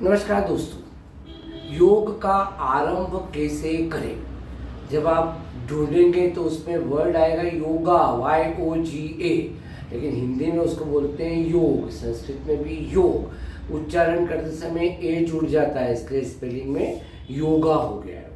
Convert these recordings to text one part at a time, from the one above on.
नमस्कार दोस्तों। योग का आरंभ कैसे करें? जब आप ढूंढेंगे तो उसमें वर्ड आएगा योगा, YOGA, लेकिन हिंदी में उसको बोलते हैं योग, संस्कृत में भी योग। उच्चारण करते समय ए जुड़ जाता है, इसलिए स्पेलिंग में योगा हो गया है।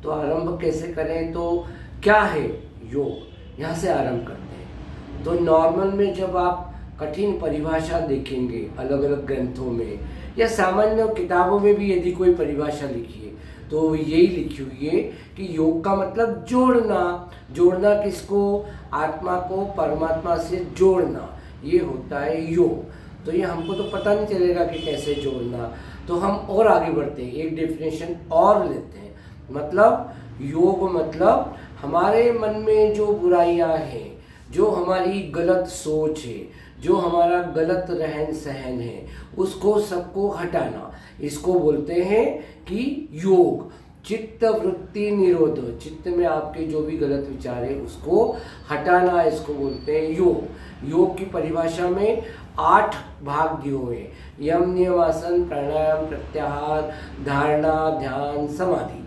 तो आरंभ कैसे करें? तो क्या है योग, यहाँ से आरंभ करते हैं। तो नॉर्मल में जब आप कठिन परिभाषा देखेंगे अलग अलग ग्रंथों में या सामान्य किताबों में भी यदि कोई परिभाषा लिखी है तो यही लिखी हुई है कि योग का मतलब जोड़ना। जोड़ना किसको? आत्मा को परमात्मा से जोड़ना, ये होता है योग। तो ये हमको तो पता नहीं चलेगा कि कैसे जोड़ना, तो हम और आगे बढ़ते हैं, एक डेफिनेशन और लेते हैं। मतलब योग मतलब हमारे मन में जो बुराइयां हैं, जो हमारी गलत सोच है, जो हमारा गलत रहन सहन है, उसको सबको हटाना, इसको बोलते हैं कि योग। चित्त वृत्ति निरोध, चित्त में आपके जो भी गलत विचार है उसको हटाना, इसको बोलते हैं योग। योग की परिभाषा में 8 भाग दिए हुए हैं: यम, नियम, आसन, प्राणायाम, प्रत्याहार, धारणा, ध्यान, समाधि।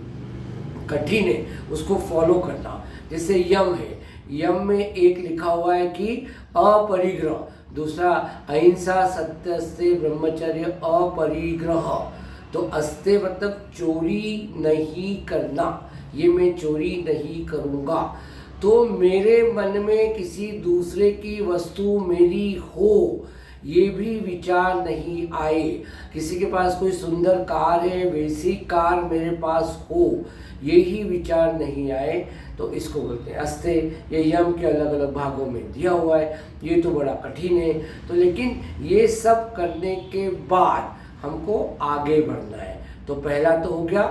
कठिन है उसको फॉलो करना। जैसे यम है, यम में एक लिखा हुआ है कि अपरिग्रह, दूसरा अहिंसा, सत्य, अस्ते, ब्रह्मचर्य, अपरिग्रह। तो अस्ते मतलब चोरी नहीं करना, ये मैं चोरी नहीं करूँगा। तो मेरे मन में किसी दूसरे की वस्तु मेरी हो, ये भी विचार नहीं आए। किसी के पास कोई सुंदर कार है, वैसी कार मेरे पास हो, यही विचार नहीं आए, तो इसको बोलते हैं अस्ते। ये यम के अलग अलग भागों में दिया हुआ है, ये तो बड़ा कठिन है। तो लेकिन ये सब करने के बाद हमको आगे बढ़ना है। तो पहला तो हो गया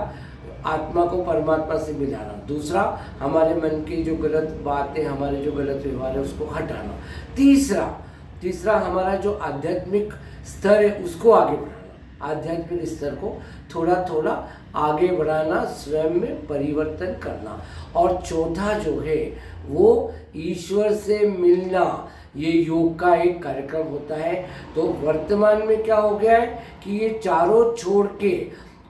आत्मा को परमात्मा से मिलाना, दूसरा हमारे मन की जो गलत बातें, हमारे जो गलत व्यवहार है उसको हटाना, तीसरा हमारा जो आध्यात्मिक स्तर है उसको आगे बढ़ाना, आध्यात्मिक स्तर को थोड़ा थोड़ा आगे बढ़ाना, स्वयं में परिवर्तन करना, और चौथा जो है वो ईश्वर से मिलना। ये योग का एक कार्यक्रम होता है। तो वर्तमान में क्या हो गया है कि ये चारों छोड़ के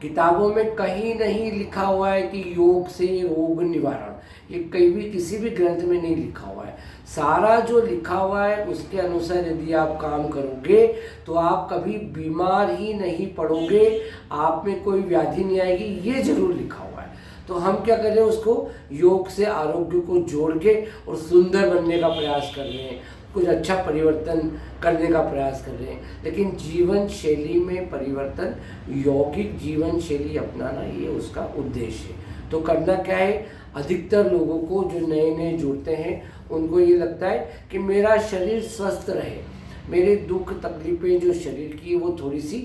किताबों में कहीं नहीं लिखा हुआ है कि योग से रोग निवारण, ये कहीं भी किसी भी ग्रंथ में नहीं लिखा हुआ है। सारा जो लिखा हुआ है उसके अनुसार यदि आप काम करोगे तो आप कभी बीमार ही नहीं पड़ोगे, आप में कोई व्याधि नहीं आएगी, ये जरूर लिखा हुआ है। तो हम क्या कर रहे हैं, उसको योग से आरोग्य को जोड़ के और सुंदर बनने का प्रयास कर रहे हैं, कुछ अच्छा परिवर्तन करने का प्रयास कर रहे हैं। लेकिन जीवन शैली में परिवर्तन, यौगिक जीवन शैली अपनाना, ये उसका उद्देश्य है। तो करना क्या है, अधिकतर लोगों को जो नए नए जुड़ते हैं उनको ये लगता है कि मेरा शरीर स्वस्थ रहे, मेरे दुख तकलीफें जो शरीर की वो थोड़ी सी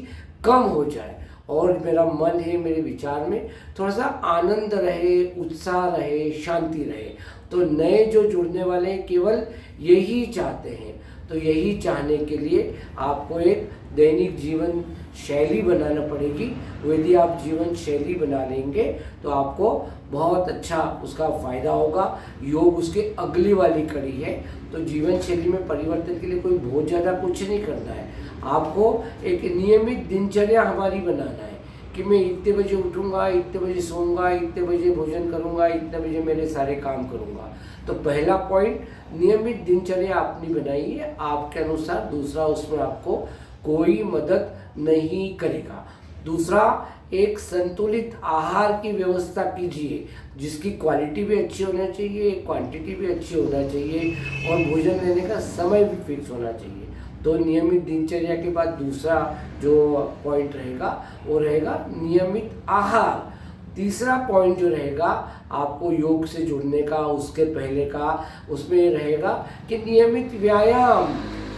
कम हो जाए, और मेरा मन है, मेरे विचार में थोड़ा सा आनंद रहे, उत्साह रहे, शांति रहे। तो नए जो जुड़ने वाले हैं केवल यही चाहते हैं। तो यही चाहने के लिए आपको एक दैनिक जीवन शैली बनाना पड़ेगी। यदि आप जीवन शैली बना लेंगे तो आपको बहुत अच्छा उसका फ़ायदा होगा। योग उसके अगली वाली कड़ी है। तो जीवन शैली में परिवर्तन के लिए कोई बहुत ज़्यादा कुछ नहीं करना है, आपको एक नियमित दिनचर्या हमारी बनाना है कि मैं इतने बजे उठूँगा, इतने बजे सोऊंगा, इतने बजे भोजन करूँगा, इतने बजे मेरे सारे काम करूँगा। तो पहला पॉइंट, नियमित दिनचर्या अपनी बनाइए आपके अनुसार। दूसरा, उसमें आपको कोई मदद नहीं करेगा। दूसरा, एक संतुलित आहार की व्यवस्था कीजिए, जिसकी क्वालिटी भी अच्छी होना चाहिए, क्वांटिटी भी अच्छी होना चाहिए, और भोजन लेने का समय भी फिक्स होना चाहिए। तो नियमित दिनचर्या के बाद दूसरा जो पॉइंट रहेगा वो रहेगा नियमित आहार। तीसरा पॉइंट जो रहेगा आपको योग से जुड़ने का, उसके पहले का, उसमें रहेगा कि नियमित व्यायाम,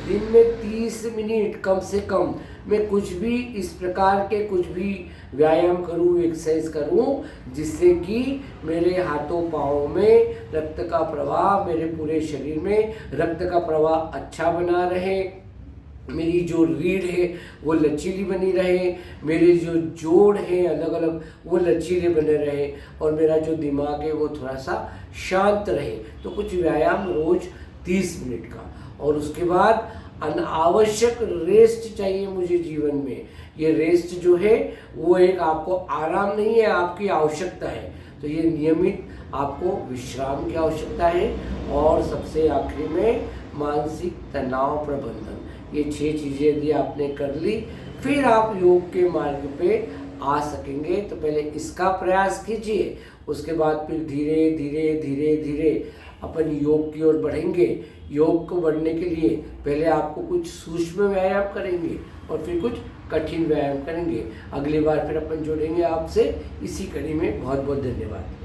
दिन में 30 मिनट कम से कम मैं कुछ भी इस प्रकार के कुछ भी व्यायाम करूँ, एक्सरसाइज करूँ, जिससे कि मेरे हाथों पाँव में रक्त का प्रवाह, मेरे पूरे शरीर में रक्त का प्रवाह अच्छा बना रहे, मेरी जो रीढ़ है वो लचीली बनी रहे, मेरे जो जोड़ हैं अलग अलग वो लचीले बने रहे, और मेरा जो दिमाग है वो थोड़ा सा शांत रहे। तो कुछ व्यायाम रोज 30 मिनट का। और उसके बाद अनावश्यक रेस्ट चाहिए मुझे जीवन में। ये रेस्ट जो है वो एक आपको आराम नहीं है, आपकी आवश्यकता है। तो ये नियमित आपको विश्राम की आवश्यकता है। और सबसे आखिरी में मानसिक तनाव प्रबंधन। ये 6 चीज़ें यदि आपने कर ली, फिर आप योग के मार्ग पे आ सकेंगे। तो पहले इसका प्रयास कीजिए, उसके बाद फिर धीरे धीरे धीरे धीरे अपन योग की ओर बढ़ेंगे। योग को बढ़ने के लिए पहले आपको कुछ सूक्ष्म व्यायाम करेंगे और फिर कुछ कठिन व्यायाम करेंगे। अगली बार फिर अपन जुड़ेंगे आपसे इसी कड़ी में। बहुत बहुत धन्यवाद।